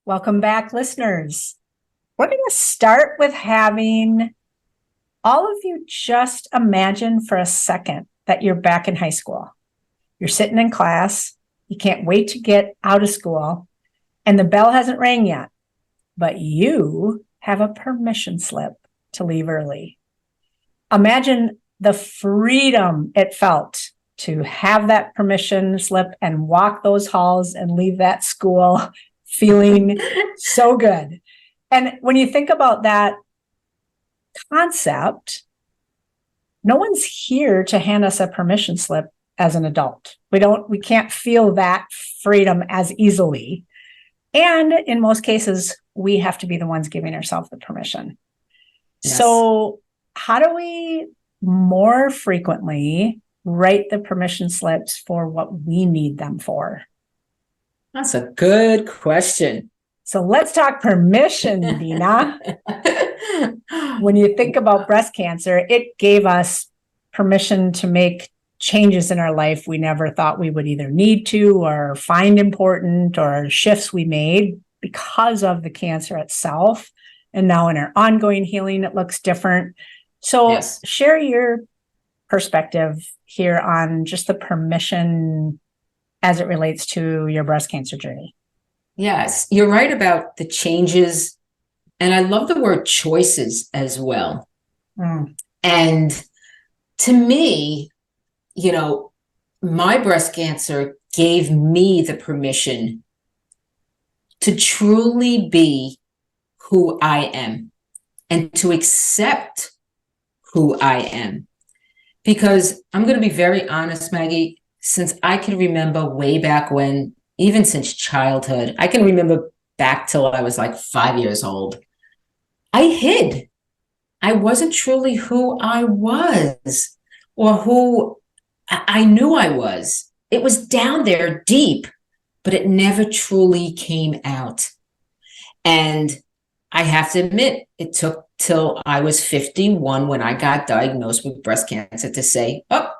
Welcome back, listeners. We're going to start with having all of you just imagine for a second that you're back in high school. You're sitting in class. You can't wait to get out of school, and the bell hasn't rang yet, but you have a permission slip to leave early. Imagine the freedom it felt to have that permission slip and walk those halls and leave that school feeling so good. And when you think about that concept, no one's here to hand us a permission slip as an adult. We can't feel that freedom as easily. And in most cases, we have to be the ones giving ourselves the permission. Yes. So how do we more frequently write the permission slips for what we need them for? That's a good question. So let's talk permission, Dina. When you think about breast cancer, it gave us permission to make changes in our life we never thought we would either need to or find important, or shifts we made because of the cancer itself. And now in our ongoing healing, it looks different. So yes. Share your perspective here on just the permission as it relates to your breast cancer journey. Yes, you're right about the changes. And I love the word choices as well. And to me, my breast cancer gave me the permission to truly be who I am and to accept who I am. Because I'm going to be very honest, Maggie, since I can remember way back when, even since childhood, I can remember back till I was like 5 years old, I hid. I wasn't truly who I was or who I knew I was. It was down there deep, but it never truly came out. And I have to admit, it took till I was 51 when I got diagnosed with breast cancer to say, oh,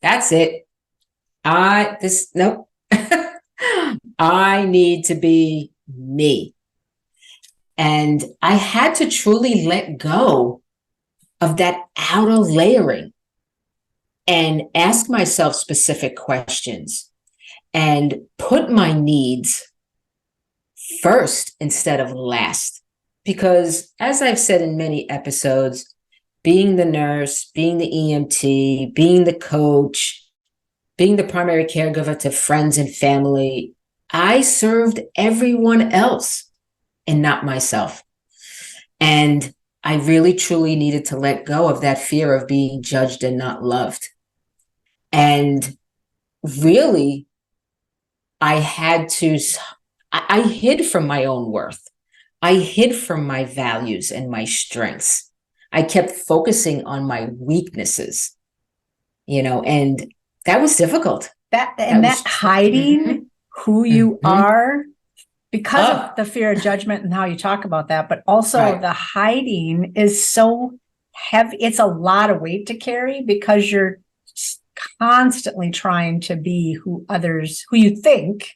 that's it. Nope. I need to be me. And I had to truly let go of that outer layering and ask myself specific questions and put my needs first instead of last. Because as I've said in many episodes, being the nurse, being the EMT, being the coach, being the primary caregiver to friends and family, I served everyone else and not myself. And I really, truly needed to let go of that fear of being judged and not loved. And really, I hid from my own worth. I hid from my values and my strengths. I kept focusing on my weaknesses, and that was difficult. That hiding who you are because of the fear of judgment and how you talk about that, but also the hiding is so heavy. It's a lot of weight to carry because you're constantly trying to be who you think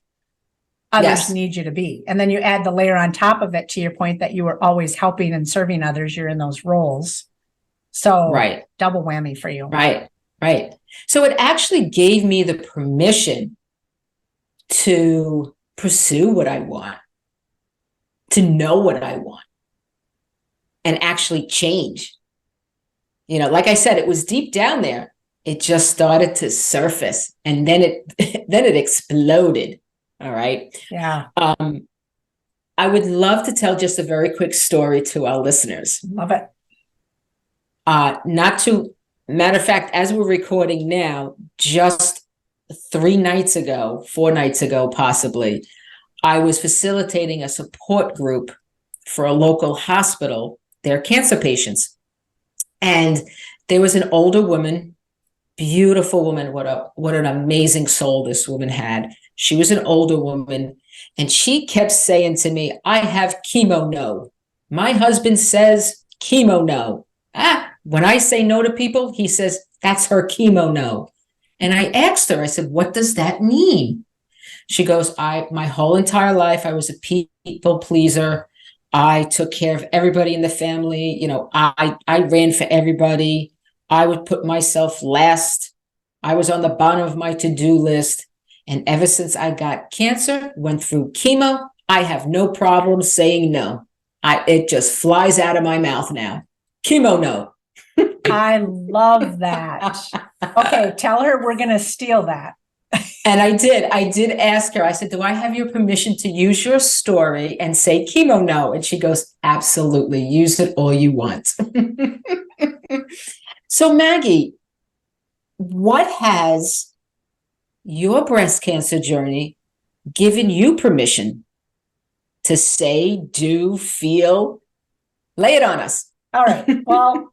others need you to be. And then you add the layer on top of it, to your point that you were always helping and serving others. You're in those roles. So double whammy for you. Right. So it actually gave me the permission to pursue what I want, to know what I want, and actually change. Like I said, it was deep down there. It just started to surface, and then it exploded. All right. Yeah. I would love to tell just a very quick story to our listeners. Love it. Matter of fact, as we're recording now, just 4 nights ago, possibly, I was facilitating a support group for a local hospital, their cancer patients. And there was an older woman, beautiful woman. What an amazing soul this woman had. She was an older woman, and she kept saying to me, I have chemo no. My husband says chemo no. When I say no to people, he says, that's her chemo no. And I asked her, I said, what does that mean? She goes, my whole entire life, I was a people pleaser. I took care of everybody in the family. You know, I ran for everybody. I would put myself last. I was on the bottom of my to-do list. And ever since I got cancer, went through chemo, I have no problem saying no. It just flies out of my mouth now. Chemo, no. I love that. Okay, tell her we're going to steal that. And I did ask her, I said, do I have your permission to use your story and say chemo no? And she goes, absolutely, use it all you want. So Maggie, what has your breast cancer journey given you permission to say, do, feel? Lay it on us. All right. Well,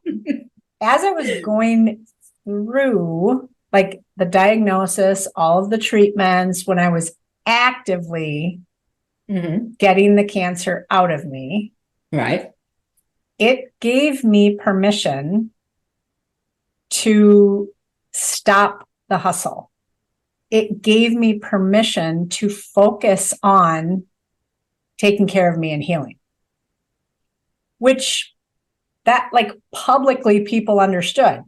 as I was going through like the diagnosis, all of the treatments, when I was actively getting the cancer out of me, right, it gave me permission to stop the hustle. It gave me permission to focus on taking care of me and healing, which that like publicly people understood.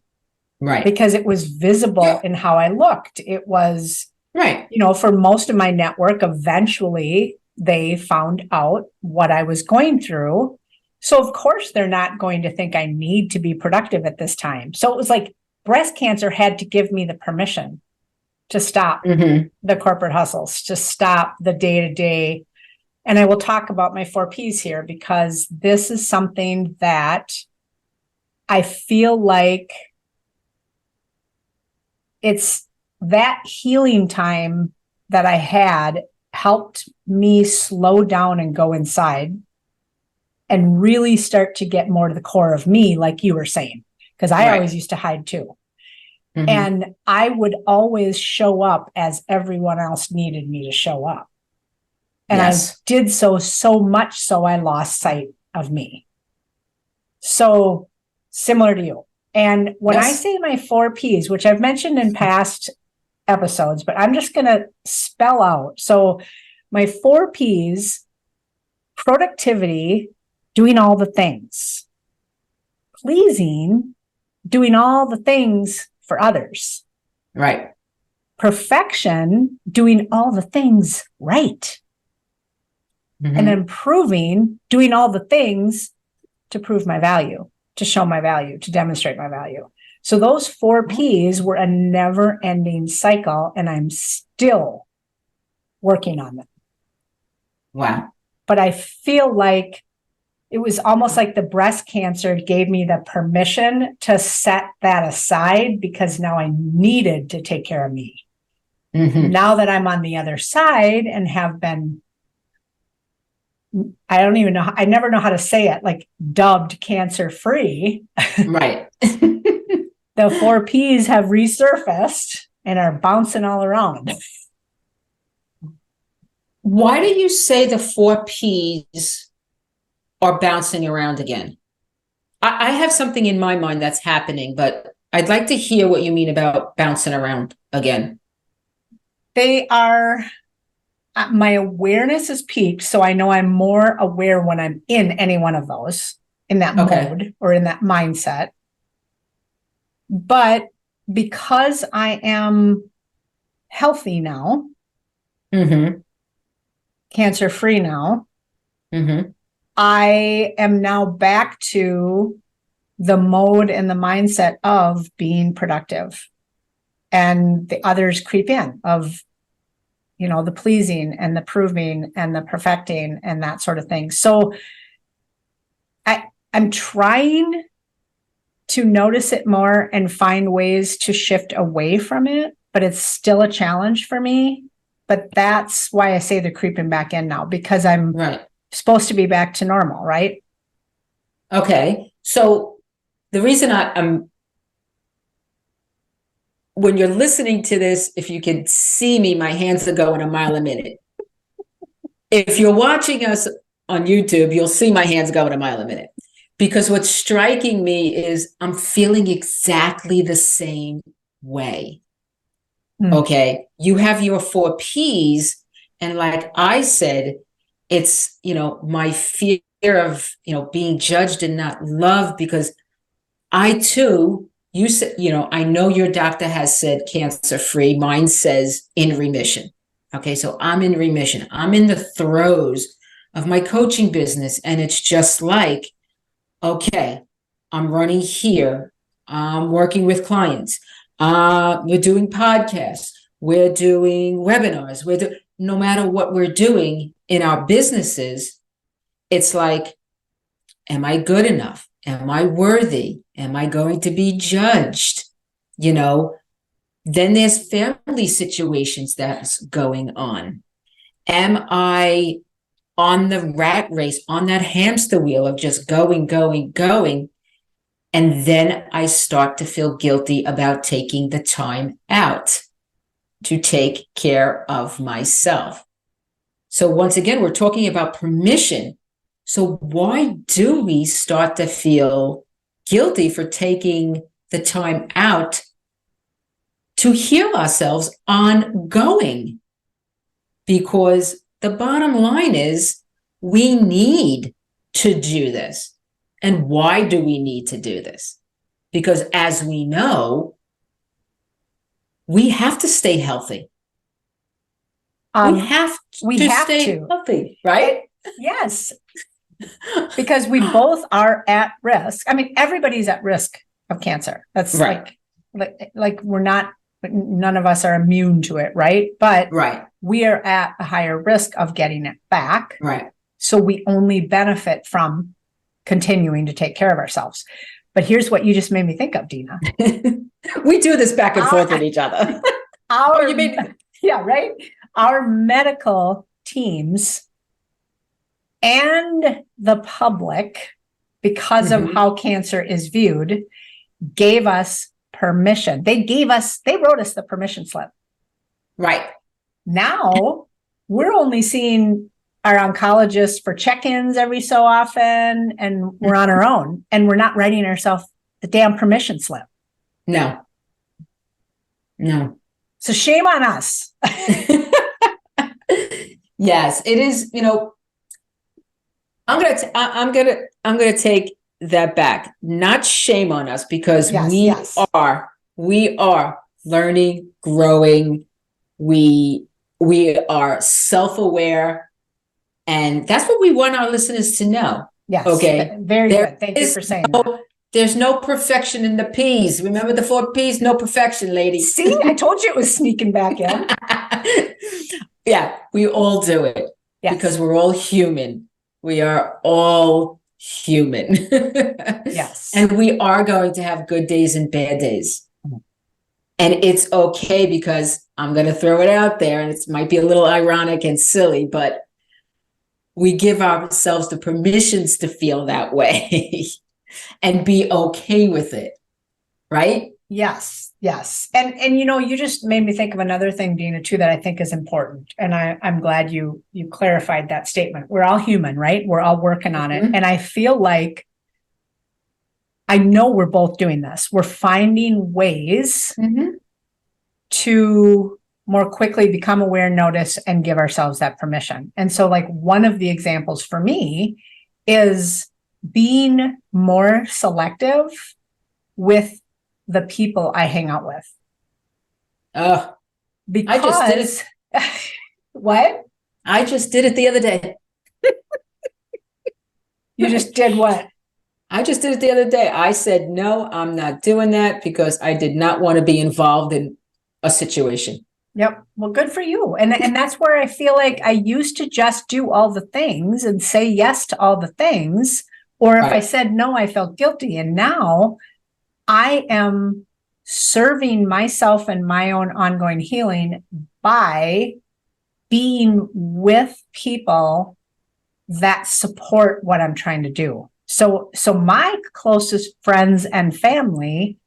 Right. Because it was visible in how I looked. It was, right. You know, for most of my network, eventually they found out what I was going through. So of course they're not going to think I need to be productive at this time. So it was like breast cancer had to give me the permission to stop the corporate hustles, to stop the day-to-day. And I will talk about my 4 Ps here because this is something that I feel like it's that healing time that I had helped me slow down and go inside and really start to get more to the core of me, like you were saying, because I always used to hide too. And I would always show up as everyone else needed me to show up. And I did so much so I lost sight of me. So similar to you. And when I say my 4 Ps, which I've mentioned in past episodes, but I'm just going to spell out. So my 4 Ps, productivity, doing all the things, pleasing, doing all the things for others. Right. Perfection, doing all the things right. And improving, doing all the things to prove my value, to show my value, to demonstrate my value. So those 4 Ps were a never-ending cycle, and I'm still working on them. Wow. But I feel like it was almost like the breast cancer gave me the permission to set that aside because now I needed to take care of me. Now that I'm on the other side and have been, I don't even know, I never know how to say it, like dubbed cancer-free. Right. The 4 Ps have resurfaced and are bouncing all around. Why do you say the 4 Ps are bouncing around again? I have something in my mind that's happening, but I'd like to hear what you mean about bouncing around again. They are, my awareness is peaked, so I know I'm more aware when I'm in any one of those, in that mode or in that mindset. But because I am healthy now, cancer-free now, I am now back to the mode and the mindset of being productive. And the others creep in of, you know, the pleasing and the proving and the perfecting and that sort of thing. So I'm trying to notice it more and find ways to shift away from it, but it's still a challenge for me. But that's why I say they're creeping back in now, because I'm supposed to be back to normal, right? Okay. So the reason I'm, when you're listening to this, if you can see me, my hands are going a mile a minute. If you're watching us on YouTube, you'll see my hands going a mile a minute. Because what's striking me is I'm feeling exactly the same way. Okay. You have your 4 Ps, And like I said, it's, my fear of, being judged and not loved, because I too, you said, I know your doctor has said cancer-free. Mine says in remission. Okay, so I'm in remission. I'm in the throes of my coaching business. And it's just like, okay, I'm running here. I'm working with clients. We're doing podcasts. We're doing webinars. No matter what we're doing in our businesses, it's like, am I good enough? Am I worthy? Am I going to be judged? Then there's family situations that's going on. Am I on the rat race, on that hamster wheel of just going, going, going? And then I start to feel guilty about taking the time out to take care of myself. So once again, we're talking about permission. So why do we start to feel guilty for taking the time out to heal ourselves ongoing? Because the bottom line is we need to do this. And why do we need to do this? Because as we know, we have to stay healthy. We have to stay healthy, right? Yes. Because we both are at risk. I mean, everybody's at risk of cancer. That's right. Like we're not, none of us are immune to it, right? But we are at a higher risk of getting it back. Right. So we only benefit from continuing to take care of ourselves. But here's what you just made me think of, Dina. We do this back and forth with each other. Yeah, right. Our medical teams and the public, because of how cancer is viewed, gave us permission. They wrote us the permission slip. Right. Now we're only seeing our oncologists for check-ins every so often, and we're on our own, and we're not writing ourselves the damn permission slip. No. So shame on us. Yes, it is. I'm gonna take that back. Not shame on us, because we are learning, growing. We are self-aware, and that's what we want our listeners to know. Yes. Okay. Very good. Thank you for saying that. There's no perfection in the P's. Remember the 4 P's? No perfection, ladies. See, I told you it was sneaking back in. Yeah, we all do it because we're all human. We are all human. Yes. And we are going to have good days and bad days. And it's okay, because I'm going to throw it out there, and it might be a little ironic and silly, but we give ourselves the permissions to feel that way and be okay with it. Right? Yes. And you just made me think of another thing, Dina, too, that I think is important. And I'm glad you clarified that statement. We're all human, right? We're all working on it. And I feel like, I know we're both doing this. We're finding ways to more quickly become aware, notice, and give ourselves that permission. And so, like, one of the examples for me is being more selective with the people I hang out with. Because I just did it. What? I just did it the other day. You just did what? I just did it the other day. I said, no, I'm not doing that, because I did not want to be involved in a situation. Yep. Well, good for you. And that's where I feel like I used to just do all the things and say yes to all the things. Or if I said no, I felt guilty. And now I am serving myself and my own ongoing healing by being with people that support what I'm trying to do. So my closest friends and family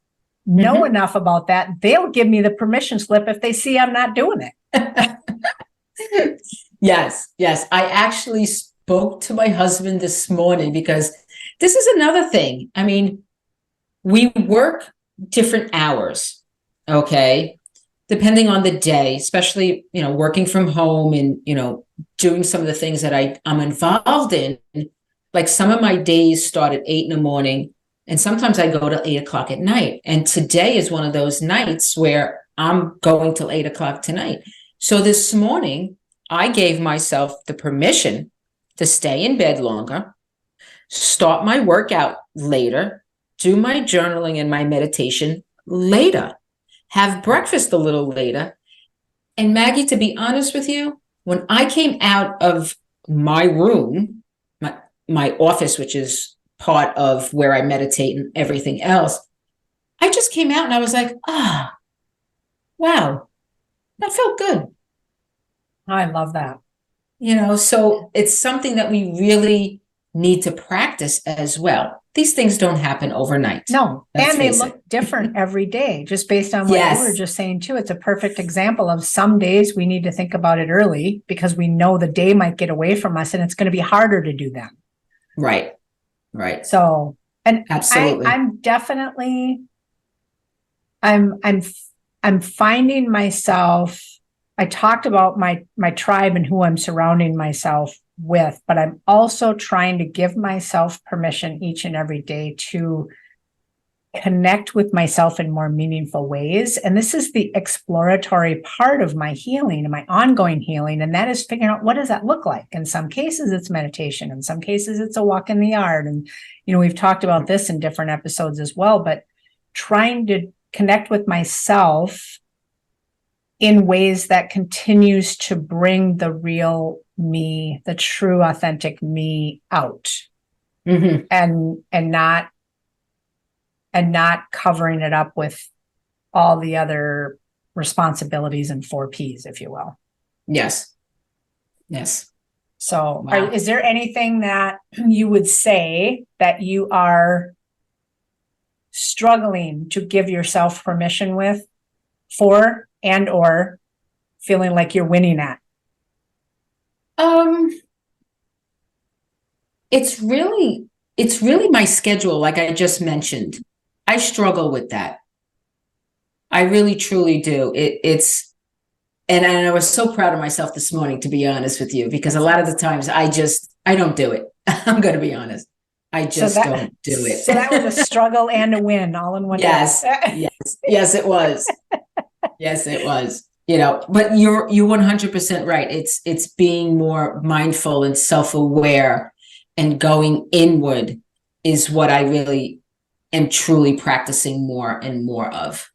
know enough about that. They'll give me the permission slip if they see I'm not doing it. Yes. I actually spoke to my husband this morning, because this is another thing. I mean, we work different hours. Okay. depending on the day, especially, working from home and, doing some of the things that I'm involved in, like some of my days start at 8 in the morning and sometimes I go till 8 o'clock at night. And today is one of those nights where I'm going till 8 o'clock tonight. So this morning I gave myself the permission to stay in bed longer, start my workout later, do my journaling and my meditation later, have breakfast a little later. And Maggie, to be honest with you, when I came out of my room, my office, which is part of where I meditate and everything else, I just came out and I was like, wow, that felt good. I love that. So it's something that we really need to practice as well. These things don't happen overnight. No, and they look different every day, just based on what you were just saying too. It's a perfect example of some days we need to think about it early because we know the day might get away from us and it's going to be harder to do them. Right. So, and absolutely, I'm definitely, I'm finding myself, I talked about my tribe and who I'm surrounding myself with, but I'm also trying to give myself permission each and every day to connect with myself in more meaningful ways. And this is the exploratory part of my healing and my ongoing healing. And that is figuring out, what does that look like? In some cases, it's meditation. In some cases, it's a walk in the yard. And, we've talked about this in different episodes as well, but trying to connect with myself in ways that continues to bring the real me, the true, authentic me out, and not covering it up with all the other responsibilities and 4 Ps, if you will. Yes. So is there anything that you would say that you are struggling to give yourself permission with, for, and or feeling like you're winning at? It's really my schedule. Like I just mentioned, I struggle with that. I really, truly do. And I was so proud of myself this morning, to be honest with you, because a lot of the times I don't do it. I'm going to be honest. I just don't do it. So that was a struggle and a win all in one day. Yes, it was. Yes, it was. But you're 100% right. It's being more mindful and self-aware and going inward is what I really am truly practicing more and more of.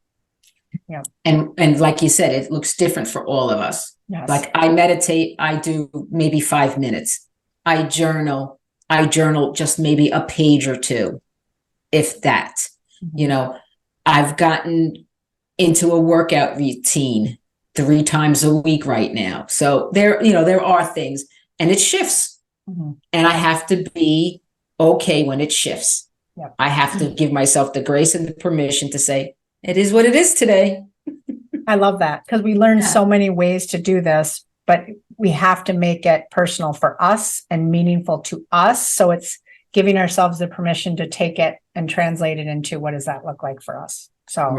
Yeah. And like you said, it looks different for all of us. Yes. Like I meditate, I do maybe 5 minutes. I journal just maybe a page or two, if that. I've gotten into a workout routine 3 times a week right now. So there are things, and it shifts. And I have to be okay when it shifts. Yep. I have to give myself the grace and the permission to say, it is what it is today. I love that, because we learn so many ways to do this, but we have to make it personal for us and meaningful to us. So it's giving ourselves the permission to take it and translate it into, what does that look like for us? So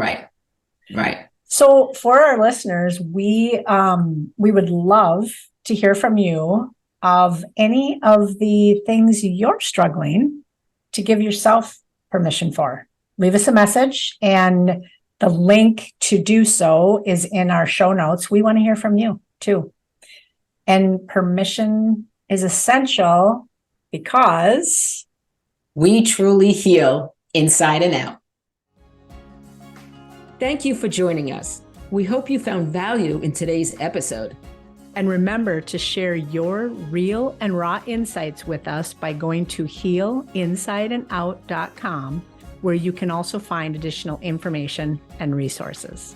Right. So for our listeners, we would love to hear from you of any of the things you're struggling to give yourself permission for. Leave us a message, and the link to do so is in our show notes. We want to hear from you too. And permission is essential because we truly heal inside and out. Thank you for joining us. We hope you found value in today's episode. And remember to share your real and raw insights with us by going to healinsideandout.com, where you can also find additional information and resources.